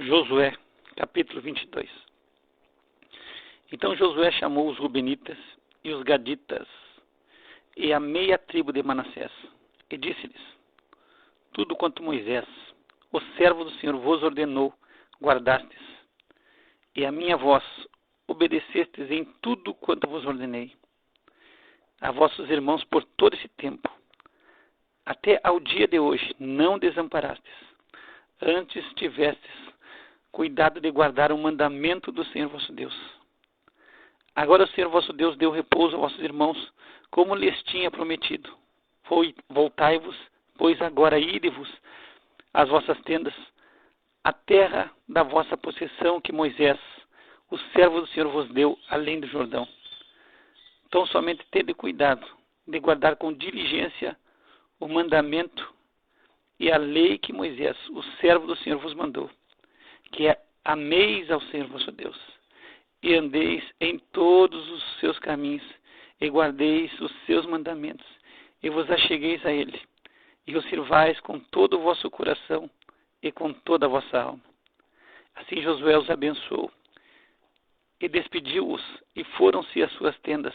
Josué, capítulo 22. Então Josué chamou os Rubenitas e os Gaditas e a meia tribo de Manassés, e disse-lhes: tudo quanto Moisés, o servo do Senhor, vos ordenou, guardastes, e a minha voz obedecestes em tudo quanto vos ordenei, a vossos irmãos por todo esse tempo, até ao dia de hoje, não desamparastes, antes tivestes cuidado de guardar o mandamento do Senhor vosso Deus. Agora o Senhor vosso Deus deu repouso a vossos irmãos, como lhes tinha prometido. Voltai-vos, pois agora ide-vos às vossas tendas, a terra da vossa possessão que Moisés, o servo do Senhor, vos deu além do Jordão. Então somente tende cuidado de guardar com diligência o mandamento e a lei que Moisés, o servo do Senhor, vos mandou, que é: ameis ao Senhor vosso Deus, e andeis em todos os seus caminhos, e guardeis os seus mandamentos, e vos achegueis a ele, e o sirvais com todo o vosso coração e com toda a vossa alma. Assim Josué os abençoou, e despediu-os, e foram-se às suas tendas.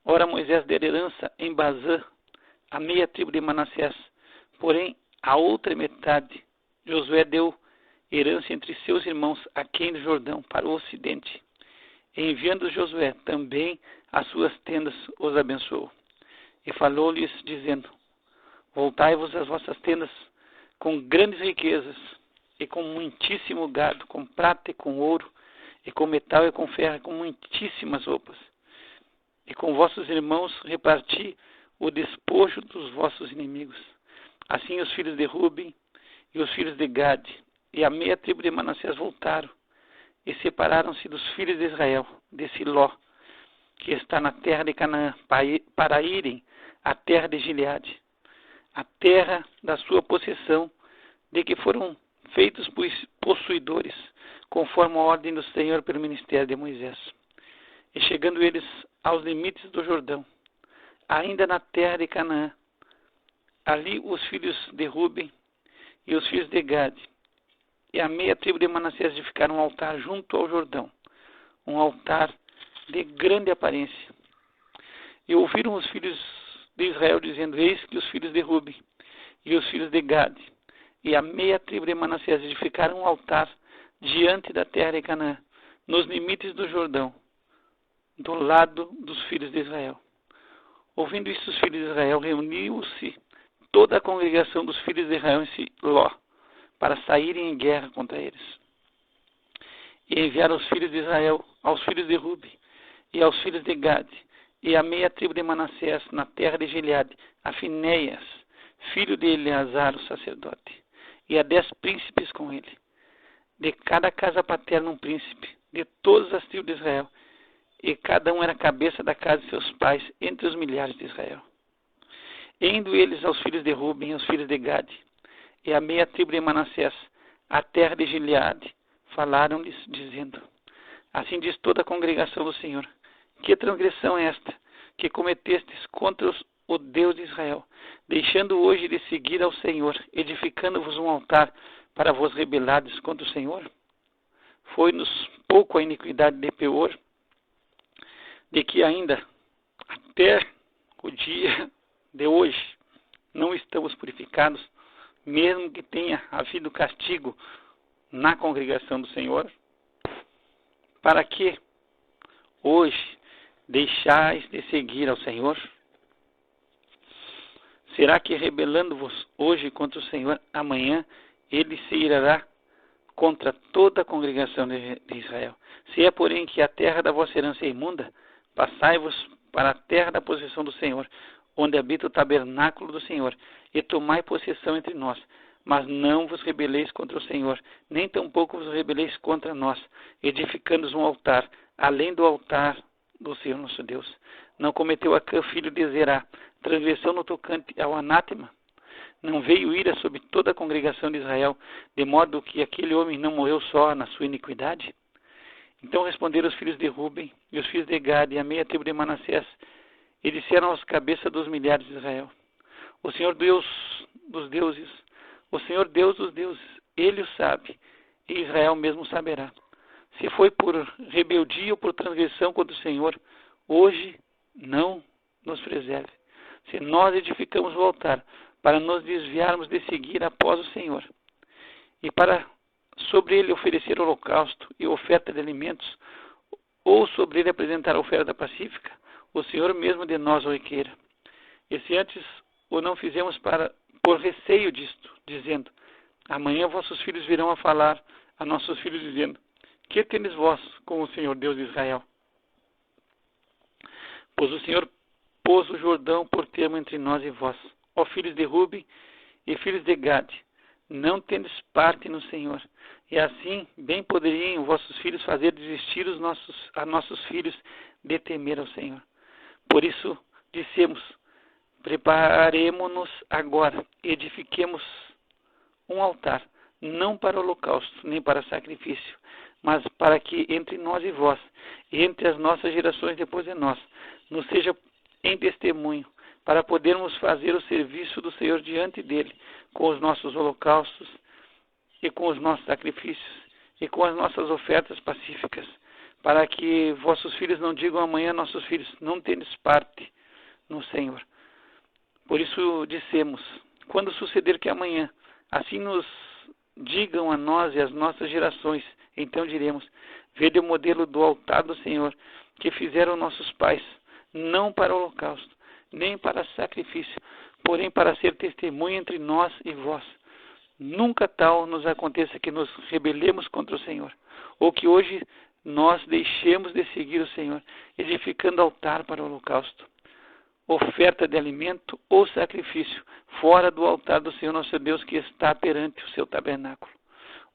Ora Moisés dera herança em Bazã a meia tribo de Manassés, porém a outra metade Josué deu herança entre seus irmãos aquém do Jordão, para o ocidente. E enviando Josué também às suas tendas, os abençoou. E falou-lhes, dizendo: voltai-vos às vossas tendas com grandes riquezas, e com muitíssimo gado, com prata e com ouro, e com metal e com ferro, e com muitíssimas roupas. E com vossos irmãos reparti o despojo dos vossos inimigos. Assim os filhos de Ruben e os filhos de Gade e a meia tribo de Manassés voltaram, e separaram-se dos filhos de Israel, de Siló, que está na terra de Canaã, para irem à terra de Gileade, a terra da sua possessão, de que foram feitos possuidores, conforme a ordem do Senhor pelo ministério de Moisés. E chegando eles aos limites do Jordão, ainda na terra de Canaã, ali os filhos de Ruben e os filhos de Gade e a meia tribo de Manassés edificaram um altar junto ao Jordão, um altar de grande aparência. E ouviram os filhos de Israel dizendo: eis que os filhos de Ruben e os filhos de Gade e a meia tribo de Manassés edificaram um altar diante da terra de Canaã, nos limites do Jordão, do lado dos filhos de Israel. Ouvindo isso, os filhos de Israel, reuniu-se toda a congregação dos filhos de Israel em Siló, para saírem em guerra contra eles. E enviaram os filhos de Israel aos filhos de Ruben e aos filhos de Gade e a meia tribo de Manassés na terra de Gileade, a Finéias, filho de Eleazar, o sacerdote, e a 10 príncipes com ele, de cada casa paterna um príncipe, de todas as tribos de Israel, e cada um era cabeça da casa de seus pais entre os milhares de Israel. Indo eles aos filhos de Ruben e aos filhos de Gade e a meia tribo de Manassés, a terra de Gileade, falaram-lhes, dizendo: assim diz toda a congregação do Senhor: que transgressão é esta, que cometestes contra o Deus de Israel, deixando hoje de seguir ao Senhor, edificando-vos um altar para vos rebelades contra o Senhor? Foi-nos pouco a iniquidade de Peor, de que ainda, até o dia de hoje, não estamos purificados, mesmo que tenha havido castigo na congregação do Senhor? Para que hoje deixais de seguir ao Senhor? Será que, rebelando-vos hoje contra o Senhor, amanhã ele se irá contra toda a congregação de Israel? Se é, porém, que a terra da vossa herança é imunda, passai-vos para a terra da possessão do Senhor, onde habita o tabernáculo do Senhor, e tomai possessão entre nós. Mas não vos rebeleis contra o Senhor, nem tampouco vos rebeleis contra nós, edificando-os um altar, além do altar do Senhor nosso Deus. Não cometeu Acã, filho de Zerá, transgressão no tocante ao anátema? Não veio ira sobre toda a congregação de Israel, de modo que aquele homem não morreu só na sua iniquidade? Então responderam os filhos de Ruben e os filhos de Gade e a meia tribo de Manassés, e disseram aos cabeças dos milhares de Israel: o Senhor Deus dos deuses, o Senhor Deus dos deuses, Ele o sabe, e Israel mesmo saberá. Se foi por rebeldia ou por transgressão contra o Senhor, hoje não nos preserve. Se nós edificamos o altar para nos desviarmos de seguir após o Senhor, e para sobre ele oferecer holocausto e oferta de alimentos, ou sobre ele apresentar a oferta pacífica, o Senhor mesmo de nós o requeira. E se antes o não fizemos por receio disto, dizendo, amanhã vossos filhos virão a falar a nossos filhos, dizendo, que tendes vós com o Senhor Deus de Israel? Pois o Senhor pôs o Jordão por termo entre nós e vós, ó filhos de Ruben e filhos de Gade, não tendes parte no Senhor. E assim bem poderiam vossos filhos fazer desistir a nossos filhos de temer ao Senhor. Por isso dissemos, preparemo-nos agora, edifiquemos um altar, não para holocausto, nem para sacrifício, mas para que entre nós e vós, e entre as nossas gerações depois de nós, nos seja em testemunho, para podermos fazer o serviço do Senhor diante dele, com os nossos holocaustos, e com os nossos sacrifícios, e com as nossas ofertas pacíficas, para que vossos filhos não digam amanhã, nossos filhos, não tendes parte no Senhor. Por isso dissemos, quando suceder que amanhã, assim nos digam a nós e às nossas gerações, então diremos, vede o modelo do altar do Senhor, que fizeram nossos pais, não para holocausto, nem para sacrifício, porém para ser testemunha entre nós e vós. Nunca tal nos aconteça que nos rebelemos contra o Senhor, ou que hoje nós deixemos de seguir o Senhor, edificando altar para o holocausto, oferta de alimento ou sacrifício, fora do altar do Senhor nosso Deus que está perante o seu tabernáculo.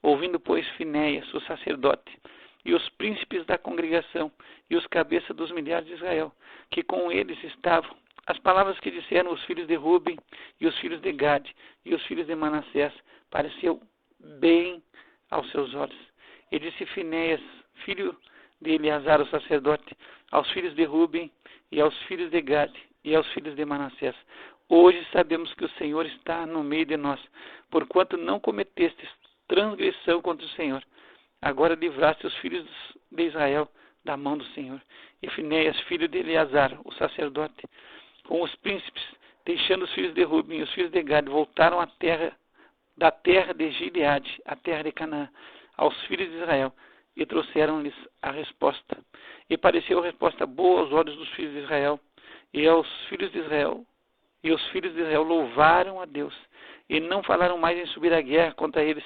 Ouvindo, pois, Finéias, o sacerdote, e os príncipes da congregação, e os cabeças dos milhares de Israel, que com eles estavam, as palavras que disseram os filhos de Ruben, e os filhos de Gade, e os filhos de Manassés, pareceu bem aos seus olhos. E disse Finéias, filho de Eleazar, o sacerdote, aos filhos de Ruben, e aos filhos de Gade, e aos filhos de Manassés, hoje sabemos que o Senhor está no meio de nós, porquanto não cometestes transgressão contra o Senhor. Agora livraste os filhos de Israel da mão do Senhor. E Finéias, filho de Eleazar, o sacerdote, com os príncipes, deixando os filhos de Ruben e os filhos de Gade, voltaram da terra de Gileade, a terra de Canaã, aos filhos de Israel, e trouxeram-lhes a resposta. E pareceu a resposta boa aos olhos dos filhos de Israel, e aos filhos de Israel, e os filhos de Israel louvaram a Deus, e não falaram mais em subir à guerra contra eles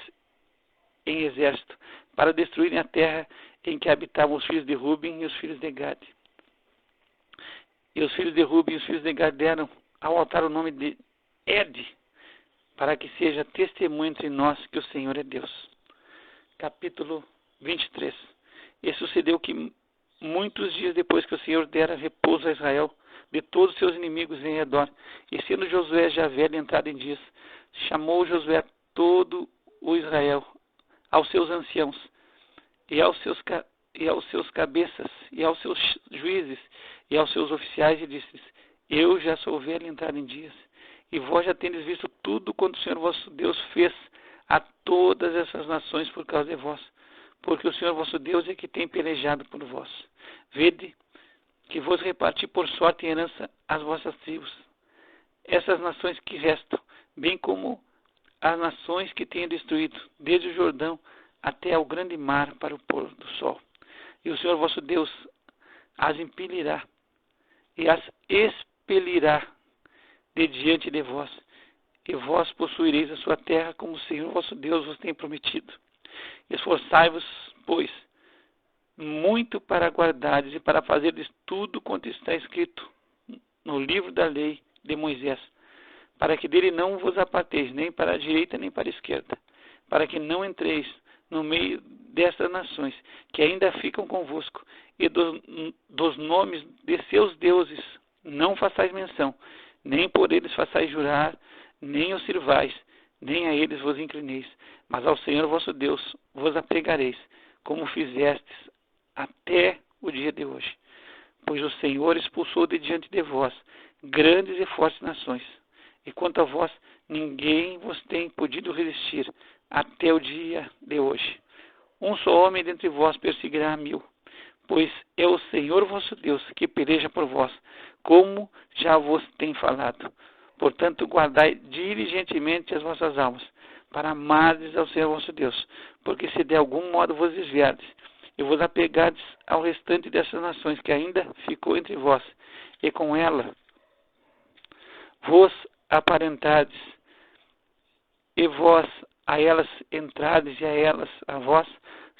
em exército, para destruírem a terra em que habitavam os filhos de Ruben e os filhos de Gade. E os filhos de Ruben e os filhos de Gade deram ao altar o nome de Ed, para que seja testemunho entre nós que o Senhor é Deus. Capítulo 23. E sucedeu que muitos dias depois que o Senhor dera repouso a Israel de todos os seus inimigos em redor, e sendo Josué já velho entrado em dias, chamou Josué todo o Israel, aos seus anciãos, e aos seus cabeças, e aos seus juízes, e aos seus oficiais, e disse-lhes, eu já sou velho entrado em dias, e vós já tendes visto tudo quanto o Senhor vosso Deus fez a todas essas nações por causa de vós, porque o Senhor vosso Deus é que tem pelejado por vós. Vede que vos reparti por sorte em herança as vossas tribos, essas nações que restam, bem como as nações que tenho destruído, desde o Jordão até ao grande mar para o pôr do sol. E o Senhor vosso Deus as impelirá e as expelirá de diante de vós, e vós possuireis a sua terra como o Senhor vosso Deus vos tem prometido. Esforçai-vos, pois, muito para guardares e para fazerdes tudo quanto está escrito no livro da lei de Moisés, para que dele não vos aparteis, nem para a direita nem para a esquerda, para que não entreis no meio destas nações, que ainda ficam convosco, e dos nomes de seus deuses não façais menção, nem por eles façais jurar, nem os sirvais, nem a eles vos inclineis, mas ao Senhor vosso Deus vos apegareis, como fizestes até o dia de hoje. Pois o Senhor expulsou de diante de vós grandes e fortes nações, e quanto a vós, ninguém vos tem podido resistir até o dia de hoje. Um só homem dentre vós perseguirá 1000, pois é o Senhor vosso Deus que peleja por vós, como já vos tem falado. Portanto, guardai diligentemente as vossas almas, para amardes ao Senhor vosso Deus, porque se de algum modo vos desviardes, e vos apegardes ao restante dessas nações que ainda ficou entre vós, e com ela vos aparentardes, e vós a elas entrardes e a elas a vós,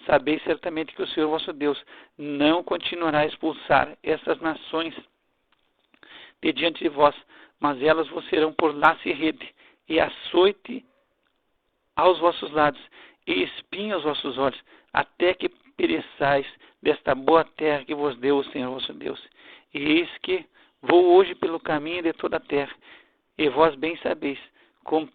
sabeis certamente que o Senhor vosso Deus não continuará a expulsar essas nações de diante de vós, mas elas vos serão por laço e rede, e açoite aos vossos lados, e espinho aos vossos olhos, até que pereçais desta boa terra que vos deu o Senhor vosso Deus. E eis que vou hoje pelo caminho de toda a terra, e vós bem sabeis, com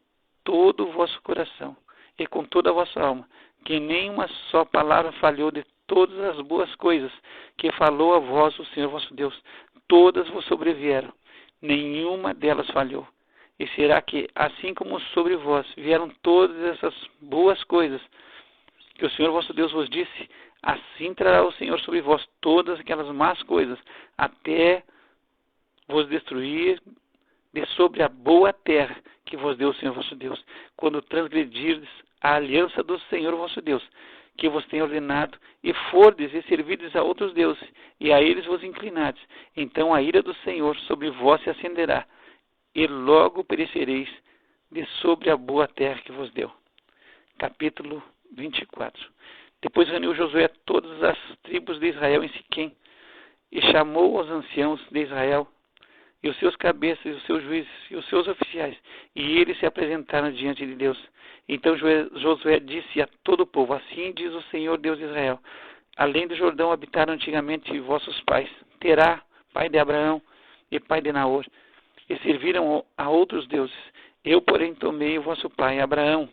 todo o vosso coração, e com toda a vossa alma, que nem uma só palavra falhou de todas as boas coisas que falou a vós o Senhor vosso Deus. Todas vos sobrevieram, nenhuma delas falhou. E será que, assim como sobre vós vieram todas essas boas coisas que o Senhor vosso Deus vos disse, assim trará o Senhor sobre vós todas aquelas más coisas, até vos destruir de sobre a boa terra que vos deu o Senhor vosso Deus, quando transgredirdes a aliança do Senhor vosso Deus, que vos tem ordenado, e fordes e servirdes a outros deuses, e a eles vos inclinardes. Então a ira do Senhor sobre vós se acenderá, e logo perecereis de sobre a boa terra que vos deu. Capítulo 24. Depois reuniu Josué todas as tribos de Israel em Siquém, e chamou os anciãos de Israel, e os seus cabeças, e os seus juízes, e os seus oficiais, e eles se apresentaram diante de Deus. Então Josué disse a todo o povo: assim diz o Senhor Deus de Israel: além do Jordão habitaram antigamente vossos pais, Terá, pai de Abraão e pai de Naor, e serviram a outros deuses. Eu, porém, tomei o vosso pai Abraão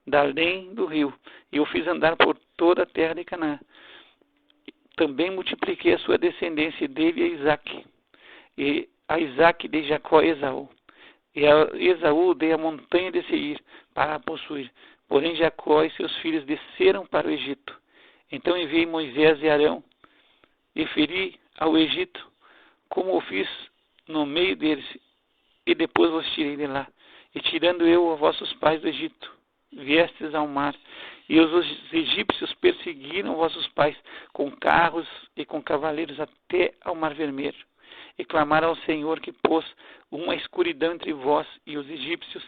da além do rio, e o fiz andar por toda a terra de Canaã. Também multipliquei a sua descendência dele a Isaque, e a Isaque dei Jacó e Esaú. E a Esaú dei a montanha de Seir para a possuir. Porém Jacó e seus filhos desceram para o Egito. Então enviei Moisés e Arão, e feri ao Egito, como o fiz no meio deles, e depois vos tirei de lá. E tirando eu a vossos pais do Egito, viestes ao mar, e os egípcios perseguiram vossos pais com carros e com cavaleiros até ao mar vermelho. E clamaram ao Senhor, que pôs uma escuridão entre vós e os egípcios,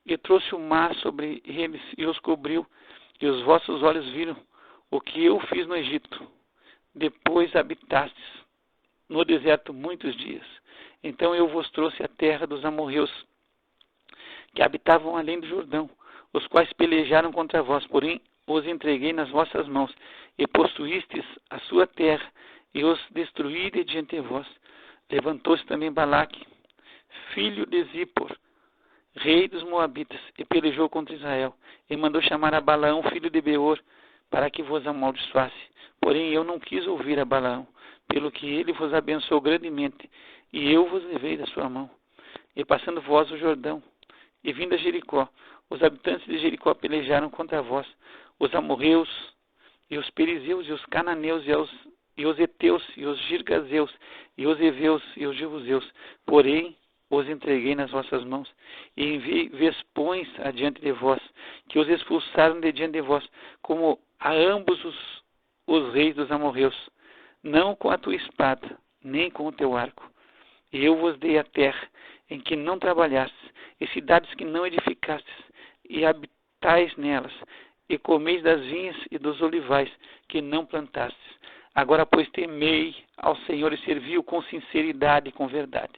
e trouxe o mar sobre eles e os cobriu, e os vossos olhos viram o que eu fiz no Egito. Depois habitastes no deserto muitos dias. Então eu vos trouxe a terra dos amorreus, que habitavam além do Jordão, os quais pelejaram contra vós, porém os entreguei nas vossas mãos, e possuístes a sua terra, e os destruí de diante de vós. Levantou-se também Balaque, filho de Zippor, rei dos Moabitas, e pelejou contra Israel, e mandou chamar a Balaão, filho de Beor, para que vos amaldiçoasse. Porém eu não quis ouvir a Balaão, pelo que ele vos abençoou grandemente, e eu vos levei da sua mão. E passando vós o Jordão, e vindo a Jericó, os habitantes de Jericó pelejaram contra vós, os amorreus, e os perizeus, e os cananeus, e os heteus, e os girgazeus, e os heveus, e os jebuseus. Porém os entreguei nas vossas mãos, e enviei vespões adiante de vós, que os expulsaram de diante de vós, como a ambos os reis dos amorreus, não com a tua espada, nem com o teu arco. E eu vos dei a terra em que não trabalhastes, e cidades que não edificastes, e habitais nelas, e comeis das vinhas e dos olivais que não plantastes. Agora, pois, temei ao Senhor e servi-o com sinceridade e com verdade.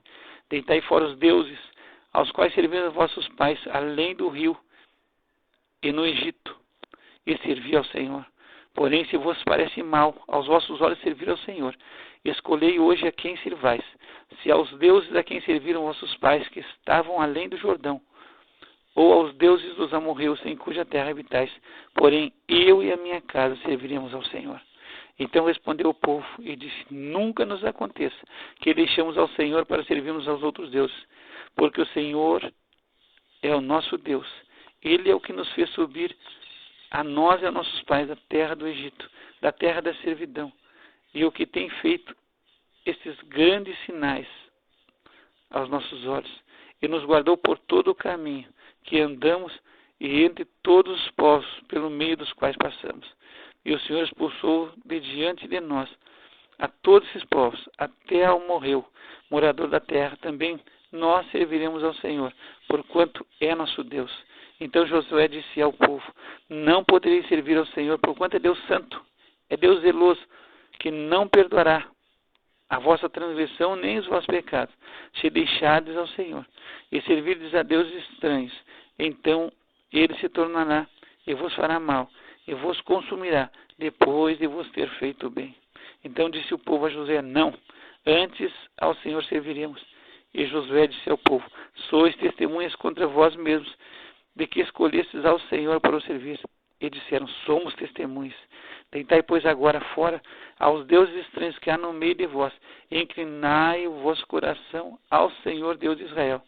Deitai fora os deuses, aos quais serviram vossos pais, além do rio e no Egito, e servi ao Senhor. Porém, se vos parece mal aos vossos olhos servir ao Senhor, escolhei hoje a quem servais, se aos deuses a quem serviram vossos pais, que estavam além do Jordão, ou aos deuses dos amorreus, em cuja terra habitais. Porém, eu e a minha casa serviremos ao Senhor. Então respondeu o povo e disse: nunca nos aconteça que deixemos ao Senhor para servirmos aos outros deuses, porque o Senhor é o nosso Deus. Ele é o que nos fez subir a nós e a nossos pais da terra do Egito, da terra da servidão, e o que tem feito estes grandes sinais aos nossos olhos, e nos guardou por todo o caminho que andamos e entre todos os povos pelo meio dos quais passamos. E o Senhor expulsou de diante de nós a todos esses povos, até ao morreu, morador da terra. Também nós serviremos ao Senhor, porquanto é nosso Deus. Então Josué disse ao povo: não podereis servir ao Senhor, porquanto é Deus santo, é Deus zeloso, que não perdoará a vossa transgressão nem os vossos pecados, se deixardes ao Senhor e servirdes a deuses estranhos. Então ele se tornará e vos fará mal, e vos consumirá, depois de vos ter feito bem. Então disse o povo a Josué: não, antes ao Senhor serviremos. E Josué disse ao povo: sois testemunhas contra vós mesmos, de que escolhestes ao Senhor para o servir. E disseram: somos testemunhas. Deitai, pois, agora fora aos deuses estranhos que há no meio de vós, e inclinai o vosso coração ao Senhor Deus de Israel.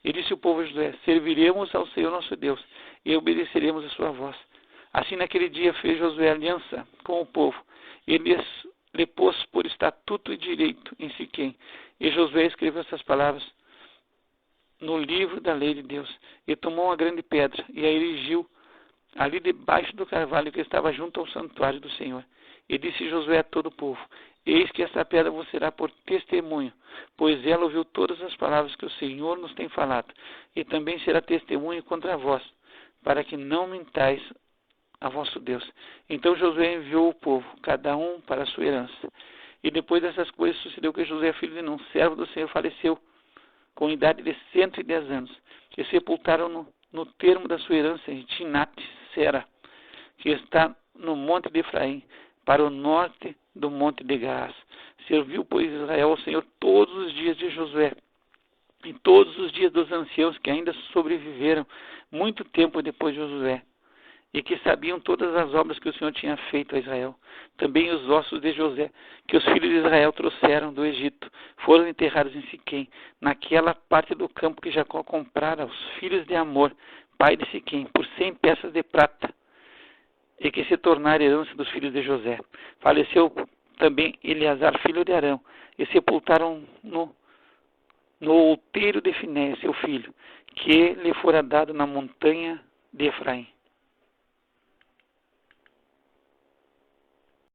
E disse o povo a Josué: serviremos ao Senhor nosso Deus, e obedeceremos a sua voz. Assim naquele dia fez Josué aliança com o povo, e lhe pôs por estatuto e direito em Siquém. E Josué escreveu essas palavras no livro da lei de Deus, e tomou uma grande pedra, e a erigiu ali debaixo do carvalho que estava junto ao santuário do Senhor. E disse Josué a todo o povo: eis que esta pedra vos será por testemunho, pois ela ouviu todas as palavras que o Senhor nos tem falado, e também será testemunho contra vós, para que não mintais a vosso Deus. Então Josué enviou o povo, cada um para a sua herança. E depois dessas coisas sucedeu que Josué, filho de Nun, servo do Senhor, faleceu com idade de 110 anos, e sepultaram-no no termo da sua herança em Timnat-Sera, que está no monte de Efraim, para o norte do monte de Gaás. Serviu, pois, Israel ao Senhor todos os dias de Josué, e todos os dias dos anciãos que ainda sobreviveram muito tempo depois de Josué, e que sabiam todas as obras que o Senhor tinha feito a Israel. Também os ossos de José, que os filhos de Israel trouxeram do Egito, foram enterrados em Siquém, naquela parte do campo que Jacó comprara aos filhos de Amor, pai de Siquém, por 100 peças de prata, e que se tornara herança dos filhos de José. Faleceu também Eleazar, filho de Arão, e sepultaram no outeiro de Finéia, seu filho, que lhe fora dado na montanha de Efraim.